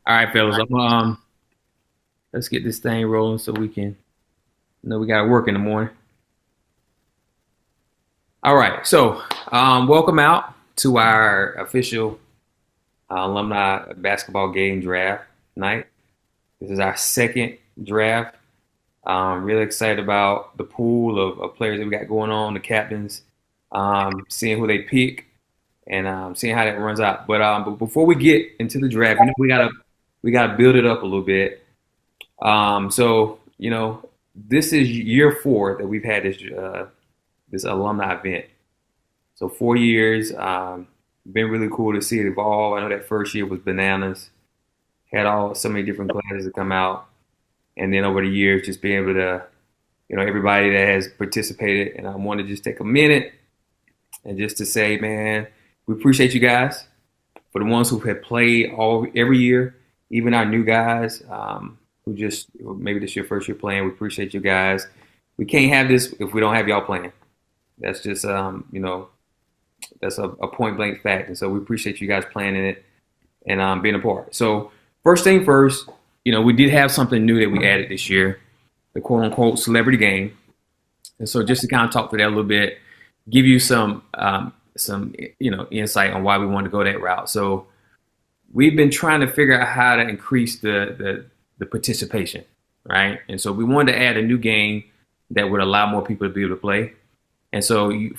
All right, fellas. Let's get this thing rolling so we can. We got to work in the morning. All right. Welcome out to our official alumni basketball game draft night. This is our second draft. Really excited about the pool of players that we got going on, the captains, seeing who they pick, and seeing how that runs out. But before we get into the draft, we gotta build it up a little bit. This is year four that we've had this alumni event. So 4 years, been really cool to see it evolve. I know that first year was bananas. Had all so many different classes that come out, and then over the years, just being able to, everybody that has participated. And I want to just take a minute and just to say, man, we appreciate you guys for the ones who have played every year, even our new guys who just maybe this is your first year playing. We appreciate you guys. We can't have this if we don't have y'all playing. That's just that's a point blank fact, and so we appreciate you guys playing in it and being a part. So first thing first, we did have something new that we added this year, the quote unquote celebrity game, and so just to kind of talk to that a little bit, give you some insight on why we wanted to go that route. So we've been trying to figure out how to increase the participation, right? And so we wanted to add a new game that would allow more people to be able to play. And so you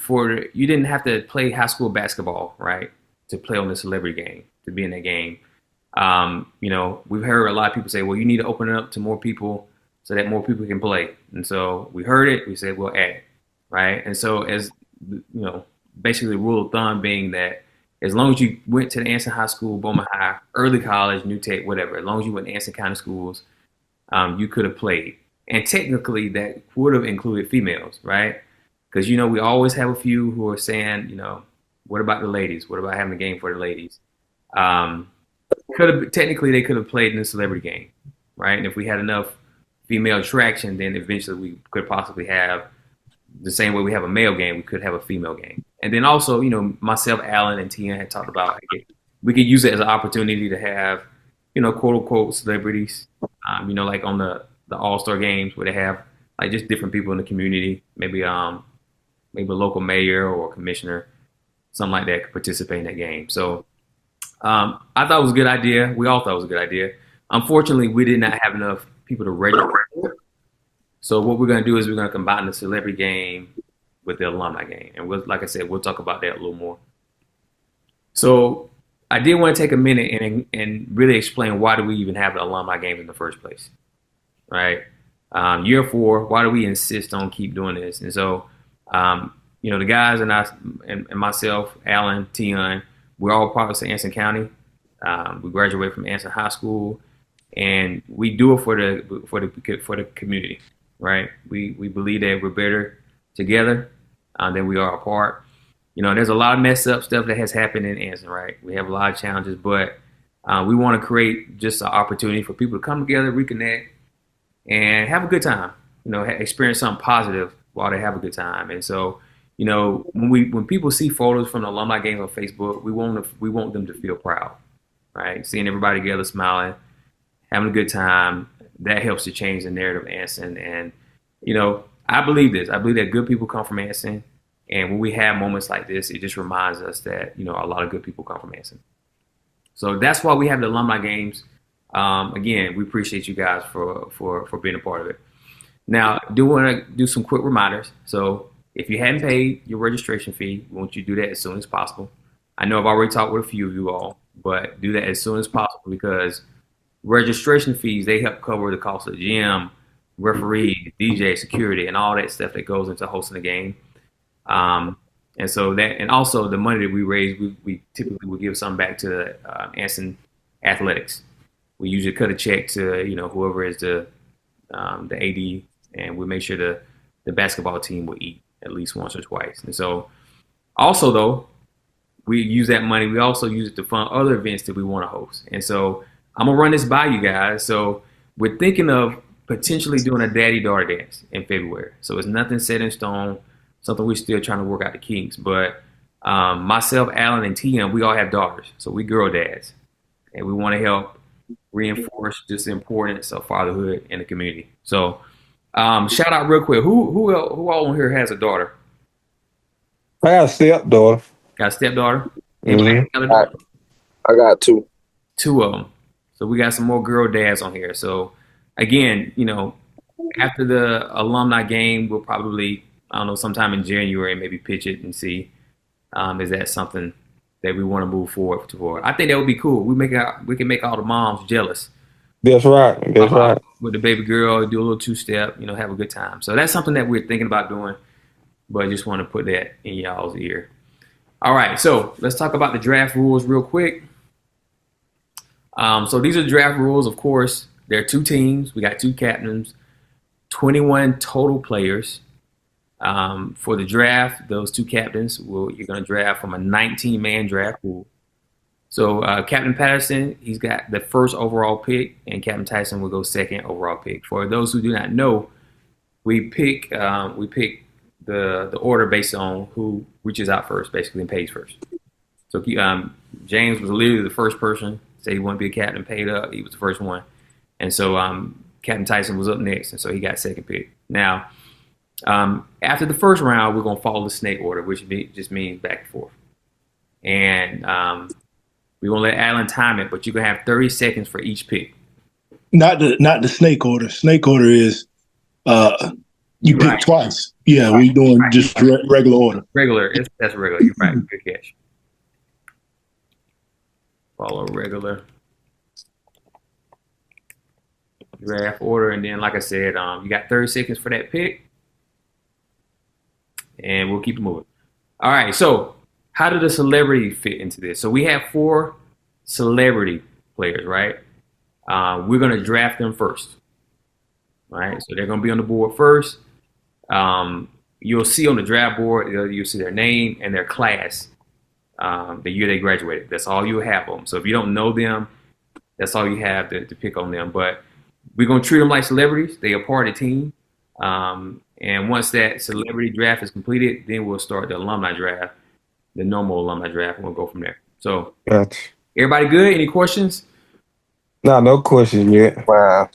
didn't have to play high school basketball, right, to play on the celebrity game, to be in that game. We've heard a lot of people say, well, you need to open it up to more people so that more people can play. And so we heard it, we said, we'll add it, right? And so basically the rule of thumb being that as long as you went to the Anson High School, Bowman High, early college, New Tech, whatever, as long as you went to Anson County schools, you could have played. And technically that would have included females, right? Because, we always have a few who are saying, what about the ladies? What about having a game for the ladies? Technically they could have played in the celebrity game, right? And if we had enough female attraction, then eventually we could possibly have the same way we have a male game, we could have a female game. And then also, myself, Alan, and Tia had talked about we could use it as an opportunity to have, quote unquote celebrities, like on the All Star games where they have like just different people in the community, maybe a local mayor or commissioner, something like that, could participate in that game. So I thought it was a good idea. We all thought it was a good idea. Unfortunately, we did not have enough people to register for it. So what we're going to do is we're going to combine the celebrity game with the alumni game. And like I said, we'll talk about that a little more. So I did want to take a minute and really explain why do we even have the alumni games in the first place, right? Year four, why do we insist on keep doing this? And so, the guys and I and myself, Alan, Tion, we're all part of Anson County. We graduated from Anson High School, and we do it for the community, right? We believe that we're better together than we are apart. There's a lot of messed up stuff that has happened in Anson, right? We have a lot of challenges, but we want to create just an opportunity for people to come together, reconnect, and have a good time. Experience something positive while they have a good time. And so, when people see photos from the alumni games on Facebook, we want them to feel proud, right? Seeing everybody together, smiling, having a good time, that helps to change the narrative of Anson. And I believe this. I believe that good people come from Anson, and when we have moments like this, it just reminds us that a lot of good people come from Anson. So that's why we have the alumni games. Again, we appreciate you guys for being a part of it. Now, I do want to do some quick reminders. So if you hadn't paid your registration fee, we want you to do that as soon as possible. I know I've already talked with a few of you all, but do that as soon as possible because registration fees, they help cover the cost of the gym, referee, DJ, security, and all that stuff that goes into hosting the game. And also the money that we raise, we typically will give some back to Anson Athletics. We usually cut a check to whoever is the AD, and we make sure the basketball team will eat at least once or twice. And so, also though, we use that money. We also use it to fund other events that we want to host. And so, I'm gonna run this by you guys. So, we're thinking of potentially doing a daddy-daughter dance in February. So it's nothing set in stone. Something we're still trying to work out the kinks. But myself, Alan, and Tia, we all have daughters, so we girl dads, and we want to help reinforce just the importance of fatherhood in the community. So, shout out real quick. Who all on here has a daughter? I got a stepdaughter. Got a stepdaughter? Anybody Mm-hmm. got a I, daughter? I got two. Two of them. So we got some more girl dads on here. So again, after the alumni game, we'll probably, I don't know, sometime in January, maybe pitch it and see, is that something that we want to move forward toward. I think that would be cool. We can make all the moms jealous. That's right. That's Pop out right. with the baby girl, do a little two step, have a good time. So that's something that we're thinking about doing, but I just want to put that in y'all's ear. All right, so let's talk about the draft rules real quick. So these are draft rules, of course. There are two teams. We got two captains, 21 total players. For the draft, those two captains, you're going to draft from a 19-man draft pool. So Captain Patterson, he's got the first overall pick, and Captain Tyson will go second overall pick. For those who do not know, we pick the order based on who reaches out first, basically, and pays first. So James was literally the first person. Said he wanted to be a captain, paid up. He was the first one, and so Captain Tyson was up next, and so he got second pick. Now, after the first round, we're gonna follow the snake order, which just means back and forth, and we're gonna let Alan time it, but you're gonna have 30 seconds for each pick. Not the snake order. Snake order is you You're pick right. twice. Yeah, Right. we doing Right. just regular order. Regular. That's regular. You're right. Good catch. Follow regular draft order, and then, like I said, you got 30 seconds for that pick, and we'll keep it moving. All right. So, how did the celebrity fit into this? So we have four celebrity players, right? We're gonna draft them first, right? So they're gonna be on the board first. You'll see on the draft board, you'll see their name and their class, the year they graduated. That's all you have on them. So if you don't know them, that's all you have to pick on them. But we're gonna treat them like celebrities. They are part of the team. And once that celebrity draft is completed, then we'll start the alumni draft, the normal alumni draft, and we'll go from there. So Gotcha. everybody good? Any questions? No question yet. Wow.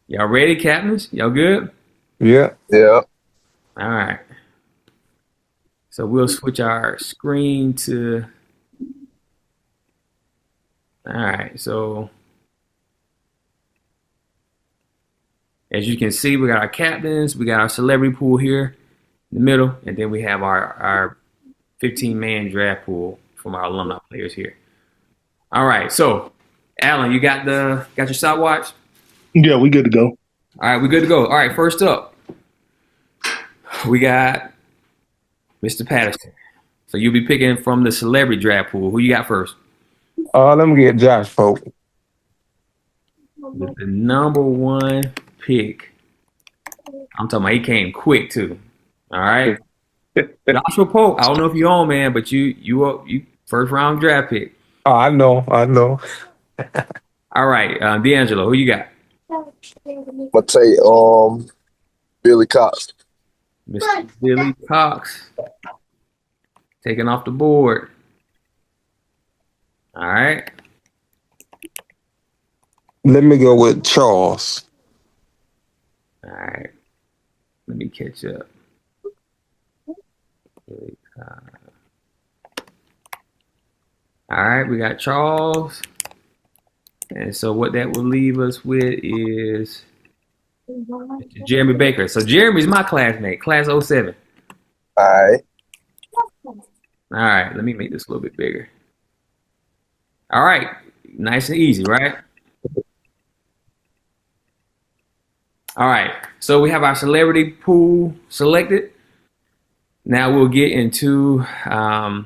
Y'all ready, captains? Y'all good? Yeah. Yeah. All right. So we'll switch our screen to. All right. So as you can see, we got our captains, we got our celebrity pool here in the middle, and then we have our 15-man draft pool from our alumni players here. All right. So Alan, you got your stopwatch? Yeah, we good to go. All right, we're good to go. All right, first up, we got Mr. Patterson. So you'll be picking from the celebrity draft pool. Who you got first? Let me get Josh Pope. With the number one pick. I'm talking about he came quick too. All right. Joshua Pope. I don't know if you own, man, but you first round draft pick. Oh, I know. All right, D'Angelo, who you got? I'm gonna take Billy Cox. Mr. Billy Cox. Taken off the board. All right. Let me go with Charles. All right. Let me catch up. Billy Cox. All right, we got Charles. And so what that will leave us with is Jeremy Baker. So Jeremy's my classmate, class 07. All right. All right, let me make this a little bit bigger. All right, nice and easy, right? All right, so we have our celebrity pool selected. Now we'll get into our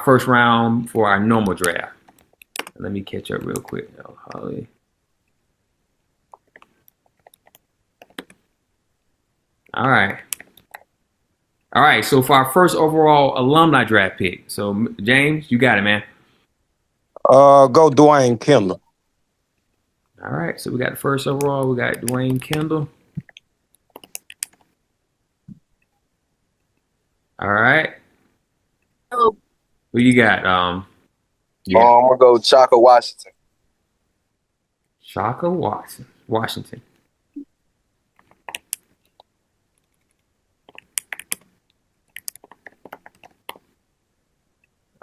first round for our normal draft. Let me catch up real quick. Oh, Holly. All right. All right. So for our first overall alumni draft pick. So James, you got it, man. Go Dwayne Kendall. All right. So we got the first overall. We got Dwayne Kendall. All right. Oh, Who you got? Yeah. I'm gonna go Chaka Washington. Shaka Washington.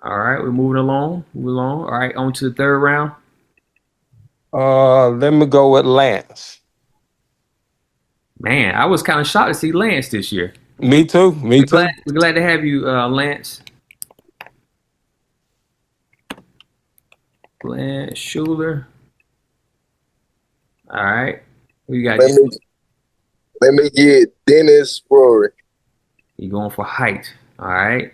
All right, we're moving along. All right, on to the third round. Let me go with Lance. Man, I was kind of shocked to see Lance this year. Me too. Me too. We're glad to have you, Lance. Lance Schuler. All right. Who you got? Let me let me get Dennis Rory. You going for height. All right.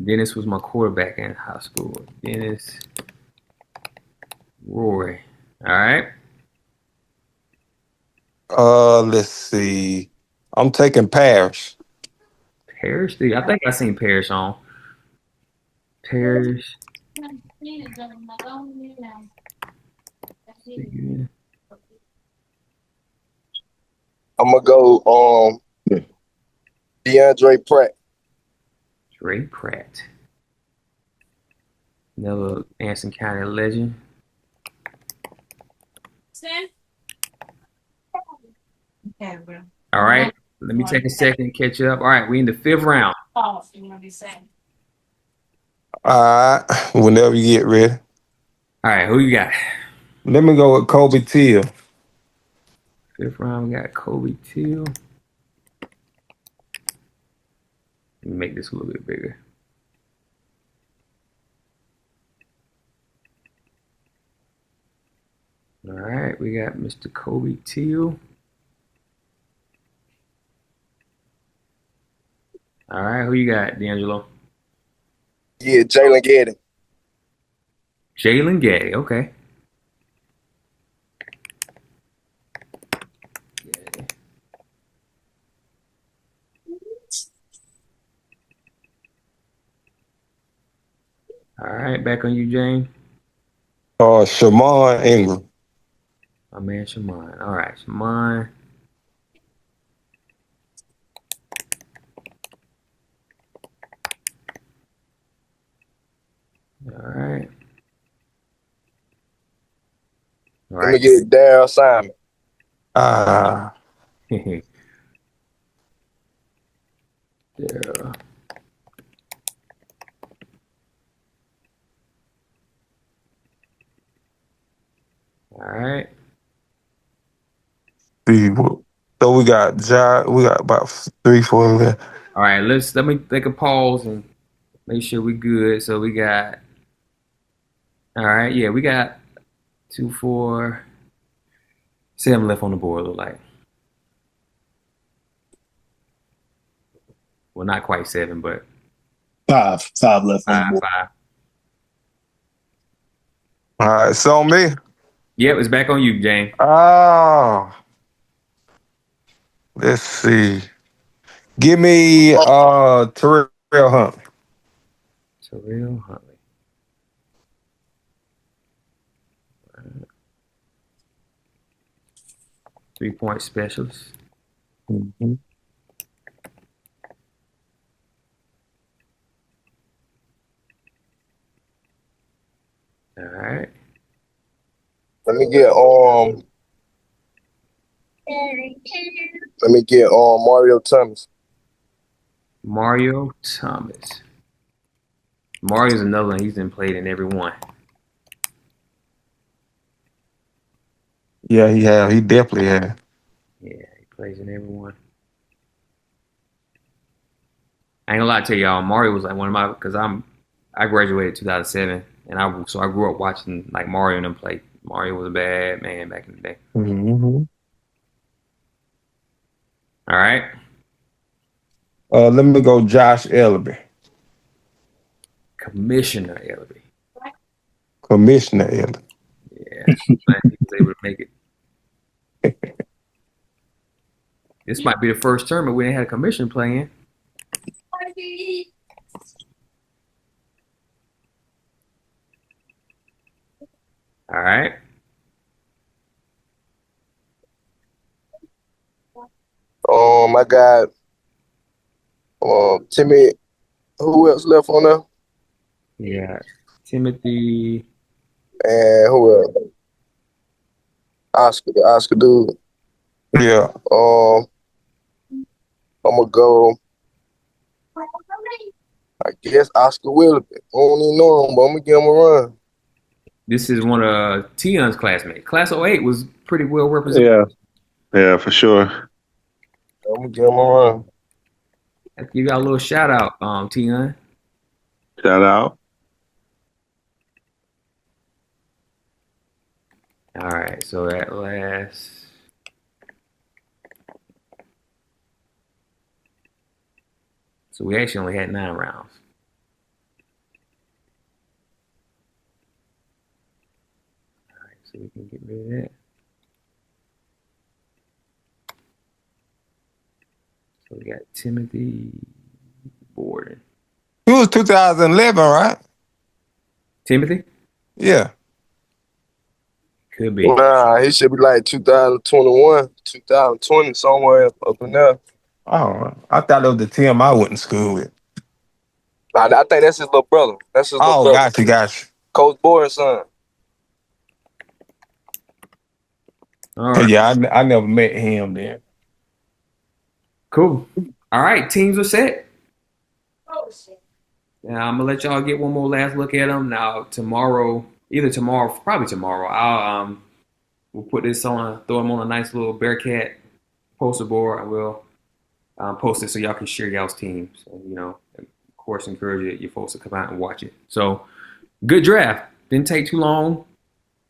Dennis was my quarterback in high school. Dennis Roy. All right. Let's see. I'm taking Parrish. Parrish. I think I seen Parrish on. Parrish. I'm gonna go DeAndre Pratt. Dre Pratt. Another Anson County legend. All right. Let me take a second to catch up. All right, we in the fifth round. All right. Whenever you get ready. All right, who you got? Let me go with Kobe Till. Fifth round, we got Kobe Till. Let me make this a little bit bigger. All right, we got Mr. Kobe Till. All right, who you got, D'Angelo? Yeah, Jalen Gaddy. Jalen Gay. Okay. All right, back on you, Jane. Shamon Ingram. My man, Shaman. All right, Shaman. All right. All Let me right. get Daryl Simon. Ah. Yeah. All right. So we got we got about 3, 4 left. All right. Let me take a pause and make sure we good. So we got. All right. Yeah, we got 2, 4, 7 left on the board. Look like. Well, not quite 7, but Five left on the board. 5. All right, so me. Yep, it's back on you, Jane. Oh, let's see. Give me Terrell Hunt. Terrell Huntley. 3-point specialist. Mm-hmm. All right. Let me get Mario Thomas. Mario Thomas. Mario's another one. He's been played in every one. Yeah, he have. He definitely have. Yeah, he plays in every one. I ain't gonna lie to y'all. Mario was like one of my because I graduated 2007 and I grew up watching like Mario and them play. Mario was a bad man back in the day. Mm-hmm. All right. Let me go Josh Ellerby. Commissioner Ellerby. Commissioner Ellerby. Yeah. Glad he was able to make it. This might be the first tournament we didn't have a commissioner playing. All right. I got Timmy. Who else left on there? Yeah. Timothy. And who else? Oscar, the Oscar dude. Yeah. I'm gonna go. I guess Oscar Willoughby. I don't even know him, but I'm gonna give him a run. This is one of Tion's classmates. Class '08 was pretty well represented. Yeah, yeah, for sure. I'm gonna give him a run. You got a little shout out, Tion. Shout out. All right, so at last. So we actually only had 9 rounds. All right, so we can get rid of that. So we got Timothy Borden. It was 2011, right? Timothy? Yeah. Could be. Nah, he should be like 2021, 2020, somewhere up in there. Oh, I thought it was the Tim I went to school with. I think that's his little brother. That's his little Oh, brother. gotcha. Coach Boy's son. All right. Yeah, I never met him then. Cool. All right, teams are set. Now I'm gonna let y'all get one more last look at them. Now probably tomorrow, I'll we'll put this on, throw them on a nice little Bearcat poster board. I will post it so y'all can share y'all's teams. And, of course, encourage your folks to come out and watch it. So, good draft. Didn't take too long.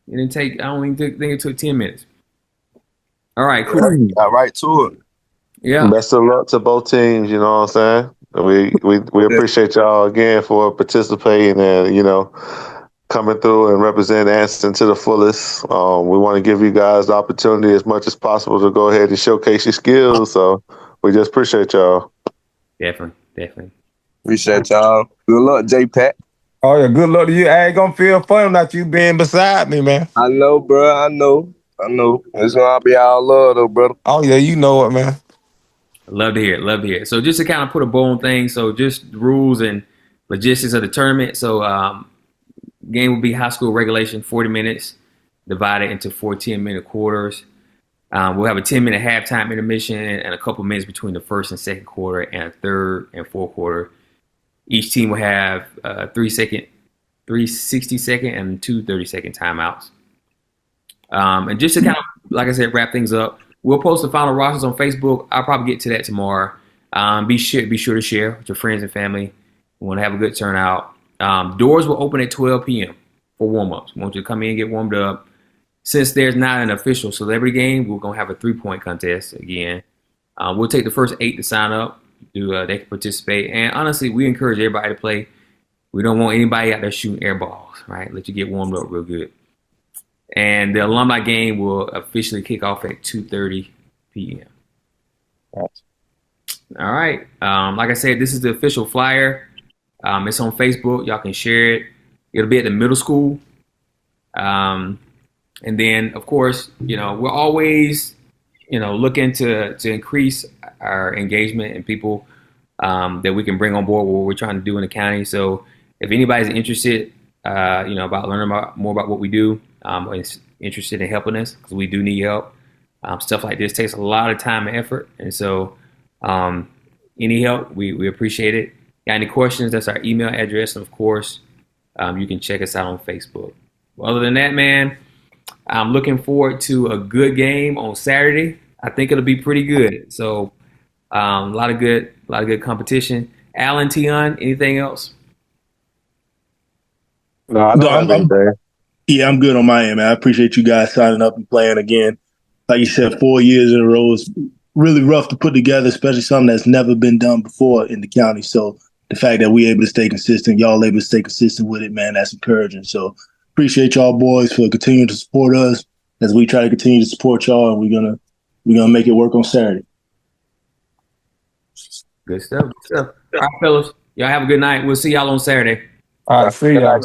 It didn't take. I don't even think it took 10 minutes. All right, cool. Got right to it. Yeah. Best of luck to both teams. You know what I'm saying? We appreciate y'all again for participating and coming through and representing Anston to the fullest. We want to give you guys the opportunity as much as possible to go ahead and showcase your skills. So we just appreciate y'all. Definitely. Appreciate y'all. Good luck, J-Pat. Oh, yeah, good luck to you. I ain't gonna feel fun without you being beside me, man. I know, bro. I know. It's gonna be all love, though, brother. Oh, yeah, you know it, man. Love to hear it. So just to kind of put a bow on things, so just rules and logistics of the tournament. So game will be high school regulation, 40 minutes, divided into 4 10-minute quarters. We'll have a 10-minute halftime intermission and a couple minutes between the first and second quarter and a third and fourth quarter. Each team will have 3 60-second, and 2 30-second timeouts. And just to kind of, like I said, wrap things up, we'll post the final rosters on Facebook. I'll probably get to that tomorrow. Be sure to share with your friends and family. We want to have a good turnout. Doors will open at 12 p.m. for warm-ups. We want you to come in and get warmed up. Since there's not an official celebrity game, we're going to have a 3-point contest again. We'll take the first 8 to sign up. They can participate. And honestly, we encourage everybody to play. We don't want anybody out there shooting air balls, right? Let you get warmed up real good. And the alumni game will officially kick off at 2:30 p.m. All right. Like I said, this is the official flyer. It's on Facebook. Y'all can share it. It'll be at the middle school. And then, of course, we're always, looking to increase our engagement and people that we can bring on board what we're trying to do in the county. So if anybody's interested, about learning more about what we do, is interested in helping us, because we do need help. Stuff like this takes a lot of time and effort. And so any help, we appreciate it. Got any questions? That's our email address. And of course, you can check us out on Facebook. Well, other than that, man, I'm looking forward to a good game on Saturday. I think it'll be pretty good. So a lot of good competition. Alan, Tion, anything else? No, I don't have anything. Yeah, I'm good on my end, man. I appreciate you guys signing up and playing again. Like you said, 4 years in a row is really rough to put together, especially something that's never been done before in the county. So the fact that we're able to stay consistent, y'all able to stay consistent with it, man, that's encouraging. So appreciate y'all boys for continuing to support us as we try to continue to support y'all, and we're gonna make it work on Saturday. Good stuff. All right, fellas. Y'all have a good night. We'll see y'all on Saturday. All right, see y'all.